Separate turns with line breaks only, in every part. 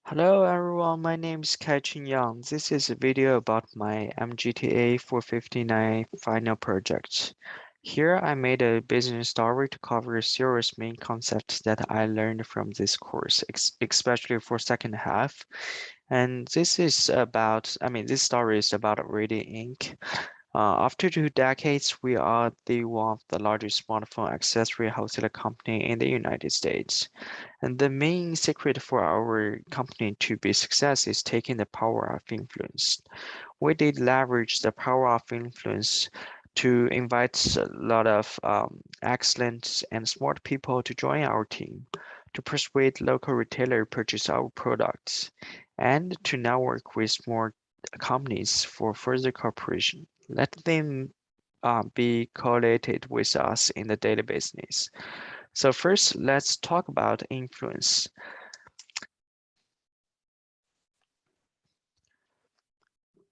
Hello everyone, my name is Kai-Chun Yang. This is a video about my MGTA 459 final project. Here I made a business story to cover serious main concepts that I learned from this course, especially for second half. And this story is about Reading Inc. After 2 decades, we are the one of the largest smartphone accessory wholesaler company in the United States. And the main secret for our company to be success is taking the power of influence. We did leverage the power of influence to invite a lot of excellent and smart people to join our team, to persuade local retailer purchase our products, and to network with more companies for further cooperation. Let them be correlated with us in the daily business. So first, let's talk about influence.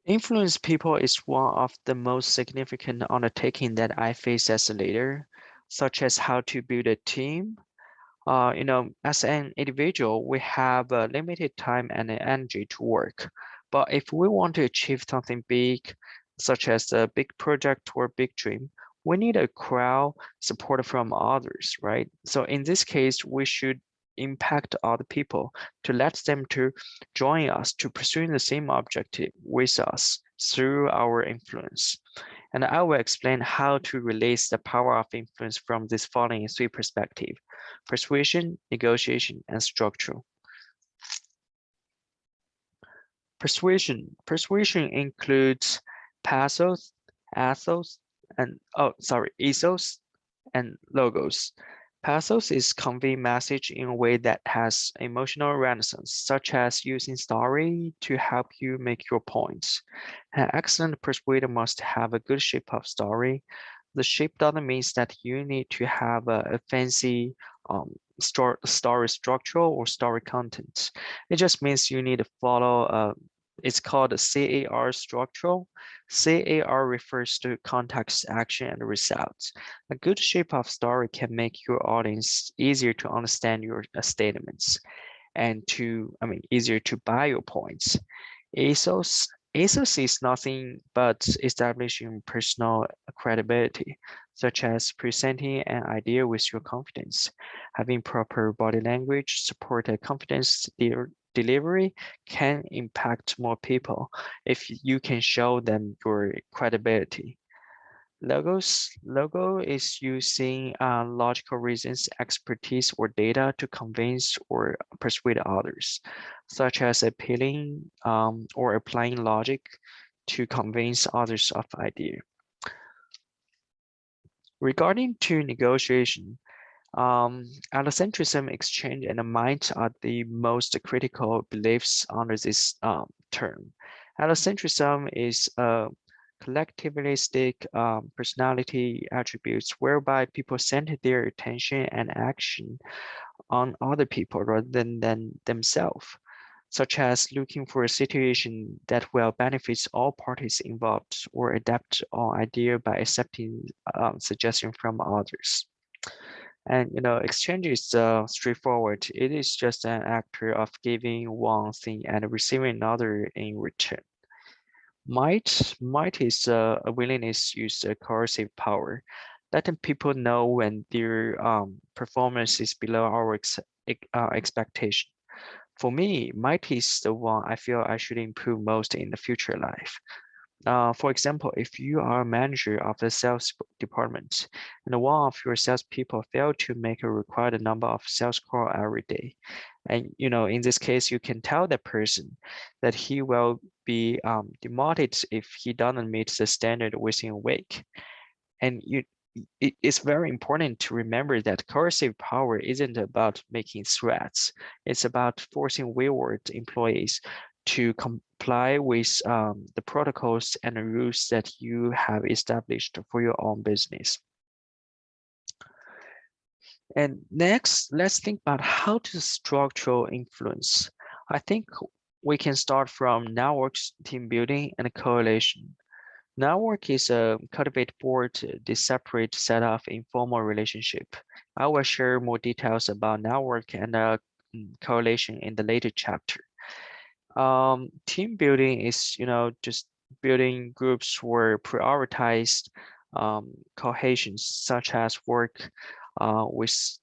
Influence people is one of the most significant undertaking that I face as a leader, such as how to build a team. As an individual, we have a limited time and energy to work. But if we want to achieve something big, such as a big project or big dream, we need a crowd support from others, right? So in this case, we should impact other people to let them to join us to pursuing the same objective with us through our influence. And I will explain how to release the power of influence from this following three perspectives: persuasion, negotiation, and structure. Persuasion includes pathos, ethos, ethos, and logos. Pathos is convey message in a way that has emotional resonance, such as using story to help you make your points. An excellent persuader must have a good shape of story. The shape doesn't mean that you need to have a fancy story structure or story content. It just means you need to follow it's called a CAR structure. CAR refers to context, action, and results. A good shape of story can make your audience easier to understand your statements and easier to buy your points. ASOS ASOS is nothing but establishing personal credibility, such as presenting an idea with your confidence. Having proper body language, support a confidence delivery can impact more people if you can show them your credibility. Logo is using logical reasons, expertise, or data to convince or persuade others, such as appealing or applying logic to convince others of idea. Regarding to negotiation, allocentrism, exchange, and mind are the most critical beliefs under this term. Allocentrism is a collectivistic personality attributes whereby people center their attention and action on other people rather than themselves, such as looking for a situation that will benefit all parties involved or adapt our idea by accepting suggestion from others. And exchange is straightforward. It is just an actor of giving one thing and receiving another in return. Might is a willingness to use a coercive power, letting people know when their performance is below our expectation. For me, might is the one I feel I should improve most in the future life. For example, if you are a manager of the sales department and one of your salespeople fail to make a required number of sales call every day, and in this case, you can tell the person that he will be demoted if he doesn't meet the standard within a week. And it's very important to remember that coercive power isn't about making threats. It's about forcing wayward employees to comply with the protocols and the rules that you have established for your own business. And next, let's think about how to structural influence. I think we can start from networks, team building, and coalition. Network is a cultivate board, the separate set of informal relationship. I will share more details about network and coalition in the later chapter. Team building is, just building groups where prioritized cohesion, such as work with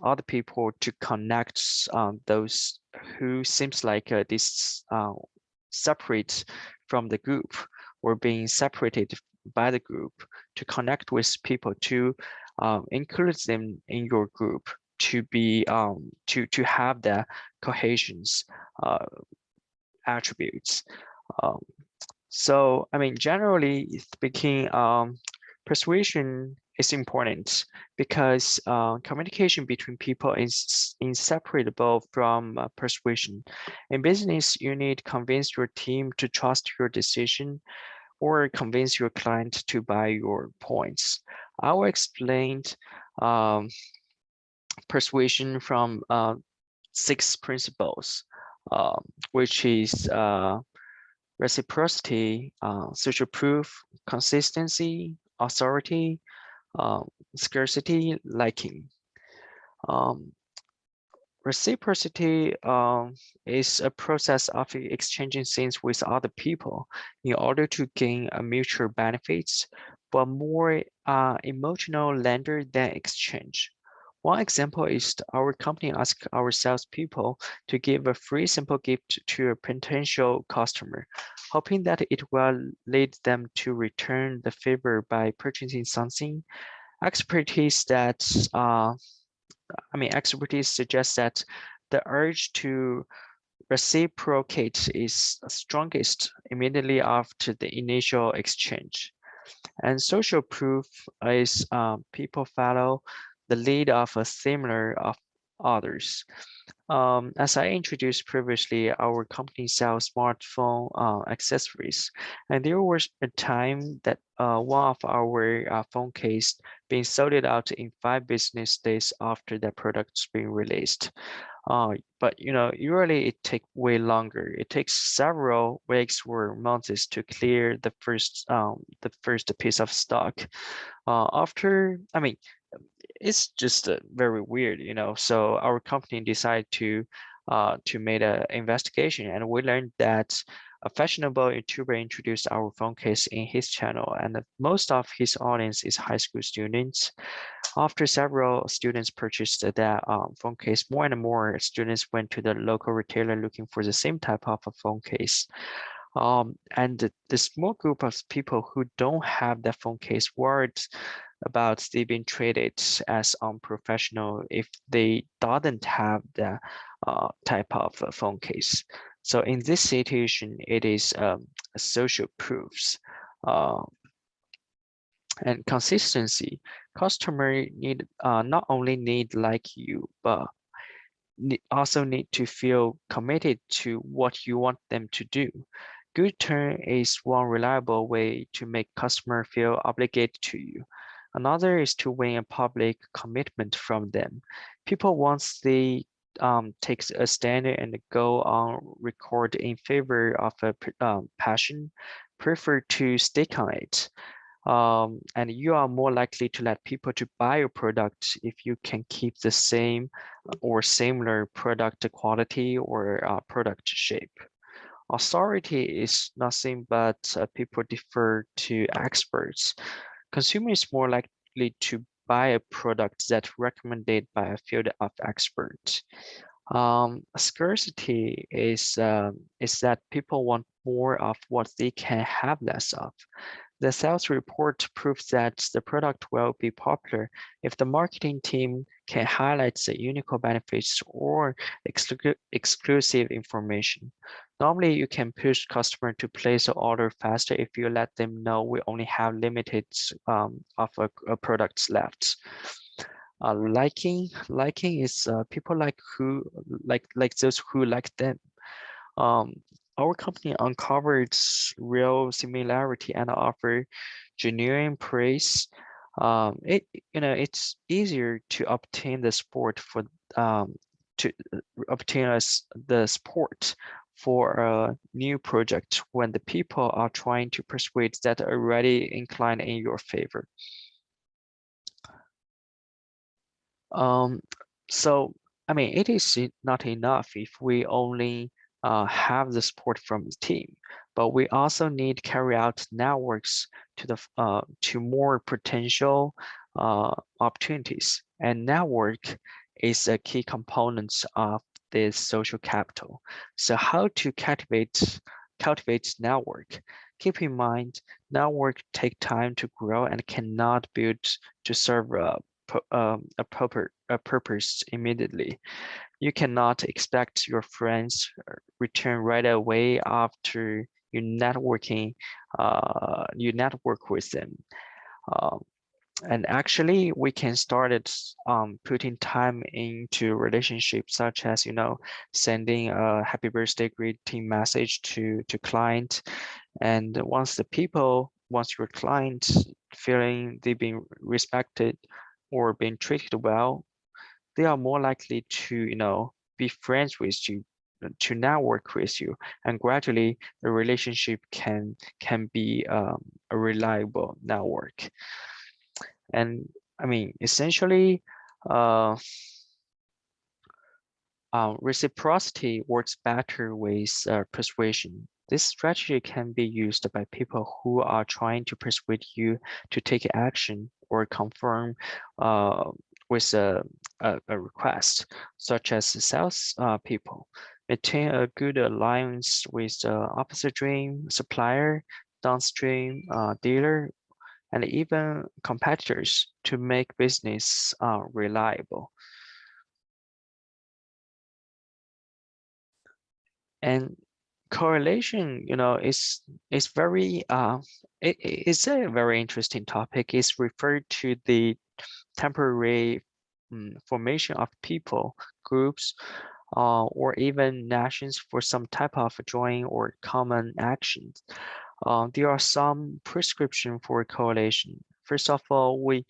other people to connect those who seems like this separate from the group or being separated by the group, to connect with people, to include them in your group, to be to have the cohesions uh, attributes. Um, so, I mean, generally speaking, persuasion is important because communication between people is inseparable from persuasion. In business, you need to convince your team to trust your decision or convince your client to buy your points. I will explain um, persuasion from 6 principles, which is reciprocity, social proof, consistency, authority, um, scarcity, liking. Um, Reciprocity is a process of exchanging things with other people in order to gain a mutual benefits, but more emotional lender than exchange. One example is our company asks our salespeople to give a free simple gift to a potential customer, hoping that it will lead them to return the favor by purchasing something. Expertise that expertise suggests that the urge to reciprocate is strongest immediately after the initial exchange. And social proof is people follow the lead of a similar of others. As I introduced previously, our company sells smartphone accessories, and there was a time that one of our phone case being sold it out in 5 business days after the product's being released. But usually it takes way longer. It takes several weeks or months to clear the first piece of stock. It's just very weird, So our company decided to make an investigation, and we learned that a fashionable YouTuber introduced our phone case in his channel, and most of his audience is high school students. After several students purchased that phone case, more and more students went to the local retailer looking for the same type of a phone case. And the small group of people who don't have that phone case worried about they being treated as unprofessional if they doesn't have the type of phone case. So in this situation, it is social proofs uh, and consistency. Customer need not only need like you, but also need to feel committed to what you want them to do. Good turn is one reliable way to make customer feel obligated to you. Another is to win a public commitment from them. People once they take a stand and go on record in favor of a passion, prefer to stick on it. And you are more likely to let people to buy your product if you can keep the same or similar product quality or product shape. Authority is nothing but people defer to experts. Consumers more likely to buy a product that's recommended by a field of experts. Scarcity is that people want more of what they can have less of. The sales report proves that the product will be popular if the marketing team can highlight the unique benefits or exclusive information. Normally, you can push customer to place an order faster if you let them know we only have limited of a products left. Liking is people like those who like them. Um, our company uncovered real similarity and offer genuine praise. It's easier to obtain the support for to obtain the support for a new project when the people are trying to persuade that are already inclined in your favor. Um, so, it is not enough if we only have the support from the team, but we also need to carry out networks to more potential opportunities. And network is a key component of this social capital. So how to cultivate network? Keep in mind, network take time to grow and cannot build to serve a purpose immediately. You cannot expect your friends return right away after you network with them. Um, and actually, we can start it putting time into relationships, such as sending a happy birthday greeting message to client. And once your client feeling they've been respected or being treated well, they are more likely to, be friends with you, to network with you, and gradually the relationship can be a reliable network. And I mean, essentially, uh, reciprocity works better with persuasion. This strategy can be used by people who are trying to persuade you to take action or confirm uh, with a request, such as sales people. Maintain a good alliance with the upstream supplier, downstream dealer, and even competitors to make business reliable. And correlation, is very it's a very interesting topic. It's referred to the temporary formation of people, groups, or even nations for some type of joint or common actions. There are some prescription for correlation. First of all, we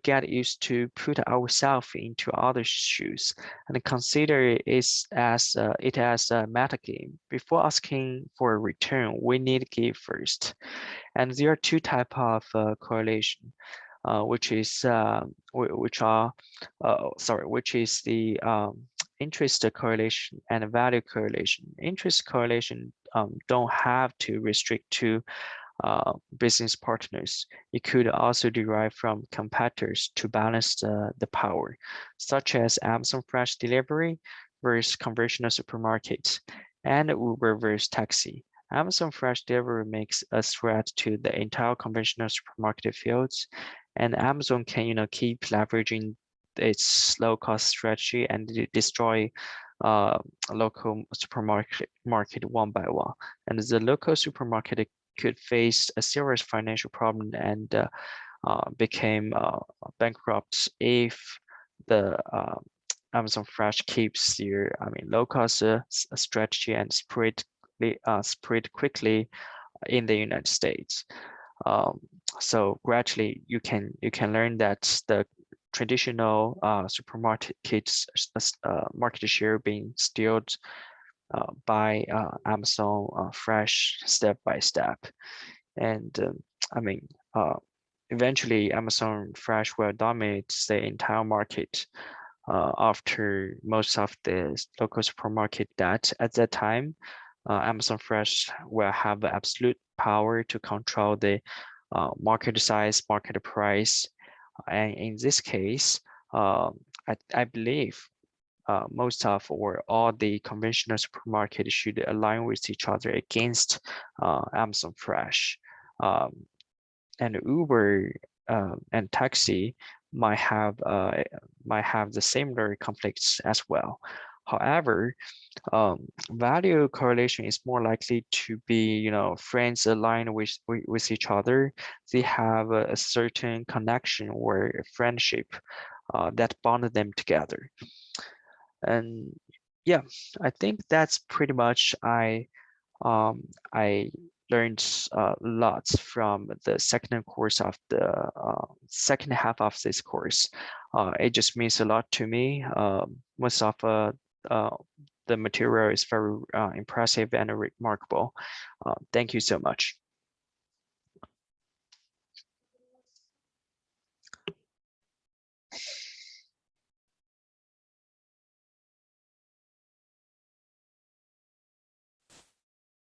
get used to put ourselves into other shoes and consider it as a meta game. Before asking for a return, we need to give first. And there are two type of correlation, which is which is the interest correlation and value correlation. Interest correlation don't have to restrict to business partners. It could also derive from competitors to balance the power, such as Amazon Fresh Delivery versus conventional supermarkets and Uber versus taxi. Amazon Fresh Delivery makes a threat to the entire conventional supermarket fields, and Amazon can, keep leveraging its low-cost strategy and destroy uh, local supermarket one by one. And the local supermarket could face a serious financial problem and became bankrupt if the Amazon Fresh keeps their, low cost strategy and spread quickly in the United States. Um, so gradually, you can learn that the traditional supermarkets market share being stealed by Amazon Fresh step by step. And I mean, uh, eventually Amazon Fresh will dominate the entire market after most of the local supermarket that at that time, Amazon Fresh will have absolute power to control the market size, market price. And in this case, I believe most of or all the conventional supermarkets should align with each other against Amazon Fresh. Um, and Uber and taxi might have the similar conflicts as well. However, value correlation is more likely to be, friends aligned with each other. They have a certain connection or friendship that bonded them together. And yeah, I think that's pretty much I learned lots from the second course of the second half of this course. It just means a lot to me. Most of uh, the material is very impressive and remarkable. Thank you so much.